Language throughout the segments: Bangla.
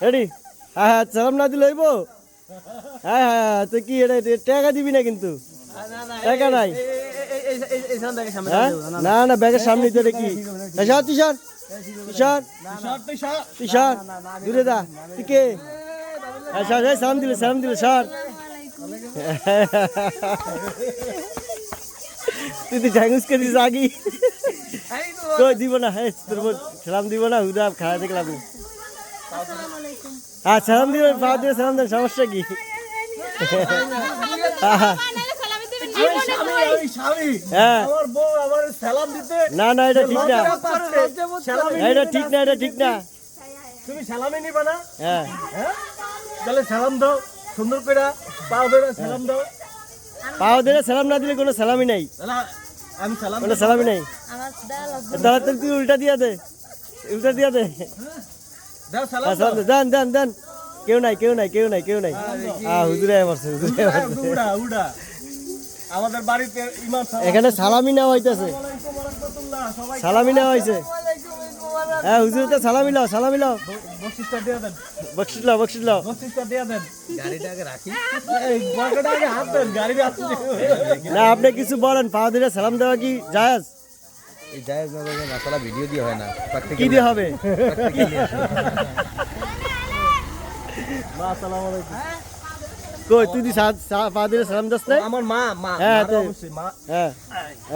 রেডি? হ্যাঁ হ্যাঁ, সালাম না দিলে হইব? হ্যাঁ হ্যাঁ, তো কি এটা টাকা দিবি না কিন্তু? টাকা নাই? হ্যাঁ না না, ব্যাগের সামনে তো কি তুষার তুষার তুষার তুষার দূরে দা তুই কে? সালাম দিলে স্যার তুই তো ঝাঙ্গুসকে দিস আগি কই দিব না। হ্যাঁ তোর সালাম দিব না, হুদা খাওয়া দেখলাম। হ্যাঁ সালাম দিবেন, পা দিয়ে সালাম দেন, সমস্যা কি? না না, এটা ঠিক না, এটা ঠিক না, এটা ঠিক না। তুমি সালামই নিবা না? হ্যাঁ তাহলে সালাম দাও সুন্দর করে, পাও ধরে সালাম দাও। পাও দিলে সালাম না দিলে কোনো সালামই নাই, আমি সালাম কোনো সালামই নাই। তাহলে তুই উল্টা দিয়া দে, উল্টা দিয়া দে। দাও সালাম সালাম দে, দেন দেন দেন। কেউ নাই কেউ নাই কেউ নাই কেউ নাই। হুজুরে মারছে, হুজুরে মারছে। উড়া উড়া আমাদের বাড়িতে ইমাম সাহেব এখানে সালামি নেওয়া হইতেছে, সালামি নেওয়া হয়েছে। হ্যাঁ হুজুর তো সালামি লাও, সালামি লাও, বকশিসটা দিয়ে দেন, বকশিস লাও, বকশিস লাও। বকশিসটা দিয়ে দেন। গাড়িটাকে রাখি, এই বকটাকে হাত দেন, গাড়ি আসছে। না আপনি কিছু বলেন, পা দিলে সালাম দেওয়া কি জায়েজ? এই জায়েজ না জায়েজ মাশাআল্লাহ ভিডিও দিয়ে হয় না, কি দিয়ে হবে? মা আসসালামু আলাইকুম। কই তুই পা দিলে সালাম দাস না? আমার মা মা হ্যাঁ তো অবশ্যই মা। হ্যাঁ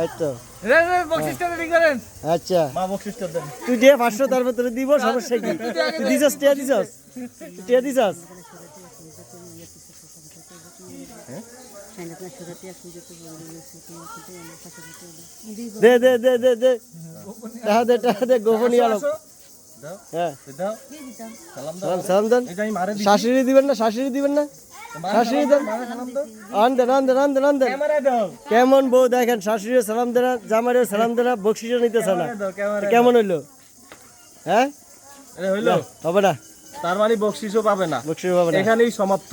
এই তো রে রে বকশিসটা রেডি করেন। আচ্ছা মা বকশিসটা দেন। তুই দিয়ে 500 তার ভিতরে দিব, সমস্যা কি? তুই দিছস, টিয়া দিছস, টিয়া দিছস। দে দে দে দে দে, টাকা দে গোপনী আলো। দাও হ্যাঁ দাও সালাম দাও। সালাম সালাম দেন। এটা আমি মারে দিই, শাশুড়ি দিবেন না, শাশুড়ি দিবেন না, শাশুড়ি দেন। মারে সালাম দাও। আন দেন আন দেন আন দেন আন দেন। ক্যামেরা দাও, কেমন বউ দেখেন, শাশুড়িও সালাম দেনা, জামাইও সালাম দেনা, বকশিসও নিতেছে না। দাও ক্যামেরা। কেমন হইলো? হ্যাঁ এটা হইলো? হবে না, তার মানে বকশিসও পাবে না, বকশিস হবে না। এখানেই সমাপ্ত।